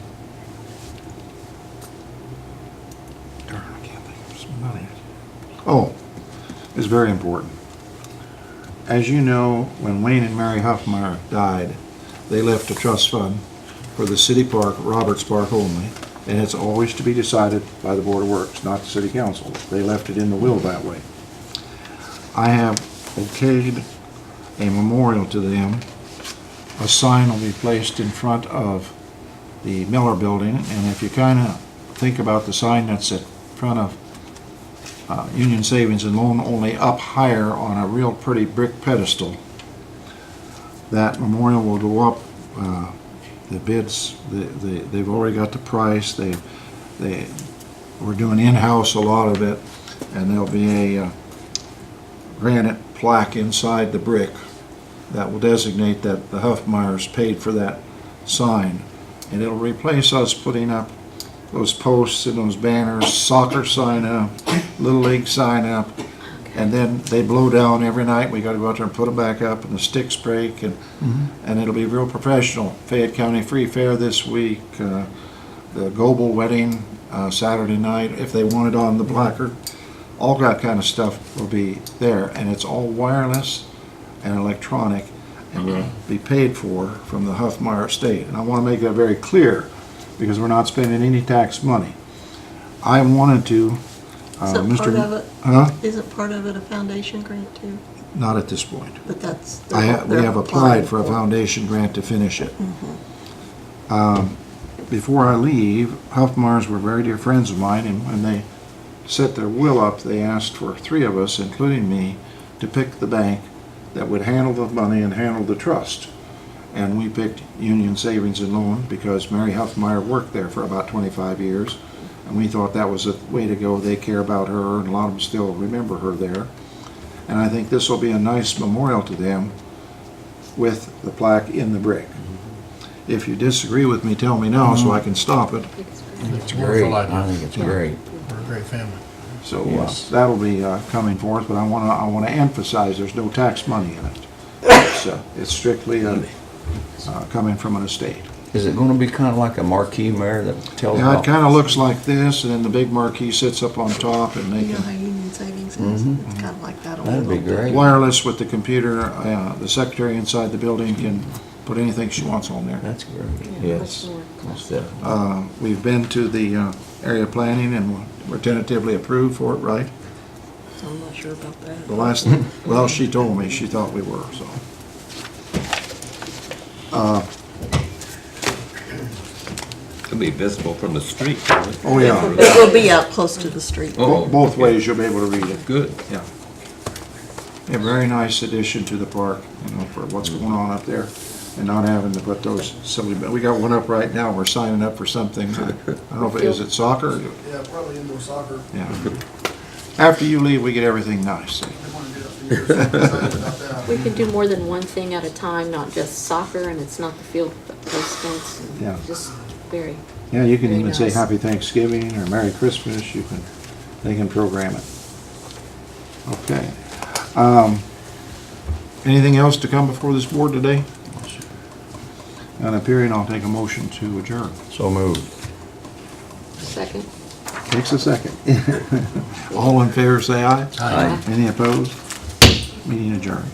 money. Oh, it's very important. As you know, when Wayne and Mary Huffmeyer died, they left a trust fund for the city park, Roberts Park only, and it's always to be decided by the Board of Works, not the city council. They left it in the will that way. I have okayed a memorial to them. A sign will be placed in front of the Miller Building, and if you kind of think about the sign that's in front of Union Savings and Loan, only up higher on a real pretty brick pedestal, that memorial will go up. The bids, they've already got the price. We're doing in-house a lot of it, and there'll be a granite plaque inside the brick that will designate that the Huffmeyers paid for that sign. And it'll replace us putting up those posts and those banners, soccer sign up, Little League sign up, and then they blow down every night. We gotta go out there and put them back up, and the sticks break, and it'll be real professional. Fayette County Free Fair this week, the Goebel wedding Saturday night, if they want it on the placard. All that kind of stuff will be there, and it's all wireless and electronic, and will be paid for from the Huffmeyer estate. And I want to make that very clear, because we're not spending any tax money. I wanted to, Isn't part of it? Huh? Isn't part of it a foundation grant too? Not at this point. But that's. We have applied for a foundation grant to finish it. Before I leave, Huffmeyers were very dear friends of mine, and when they set their will up, they asked for 3 of us, including me, to pick the bank that would handle the money and handle the trust. And we picked Union Savings and Loan because Mary Huffmeyer worked there for about 25 years, and we thought that was the way to go. They care about her, and a lot of them still remember her there. And I think this will be a nice memorial to them with the plaque in the brick. If you disagree with me, tell me now so I can stop it. It's great. I think it's great. We're a great family. So Yes. that'll be coming forth, but I want to emphasize there's no tax money in it. It's strictly coming from an estate. Is it gonna be kind of like a marquee, Mayor, that tells? Yeah, it kind of looks like this, and then the big marquee sits up on top, and they You know can how Union Savings is? It's kind of like that. only That'd a be little bit. great. wireless with the computer. The secretary inside the building can put anything she wants on there. That's great. Yes, most definitely. We've been to the area planning, and we're tentatively approved for it, right? So I'm not sure about that. The last, well, she told me she thought we were, so. It'll be visible from the street, won't it? Oh, yeah. It will be out close to the street. Oh, Both ways you'll be able to read it. Good. Yeah. A very nice addition to the park, you know, for what's going on up there, and not having to put those, we got one up right now, we're signing up for something. I don't know if, is it soccer? Yeah, probably indoor soccer. Yeah. After you leave, we get everything nice. They want to do it for years. I'm excited about that. We can do more than one thing at a time, not just soccer, and it's not the field post fence. Yeah. Just very, Yeah, you can Very even say nice. Happy Thanksgiving or Merry Christmas, they can program it. Okay. Anything else to come before this board today? On a period, I'll take a motion to adjourn. So moved. second. Takes a second. All in favor, say aye. Aye. Any opposed? Meeting adjourned.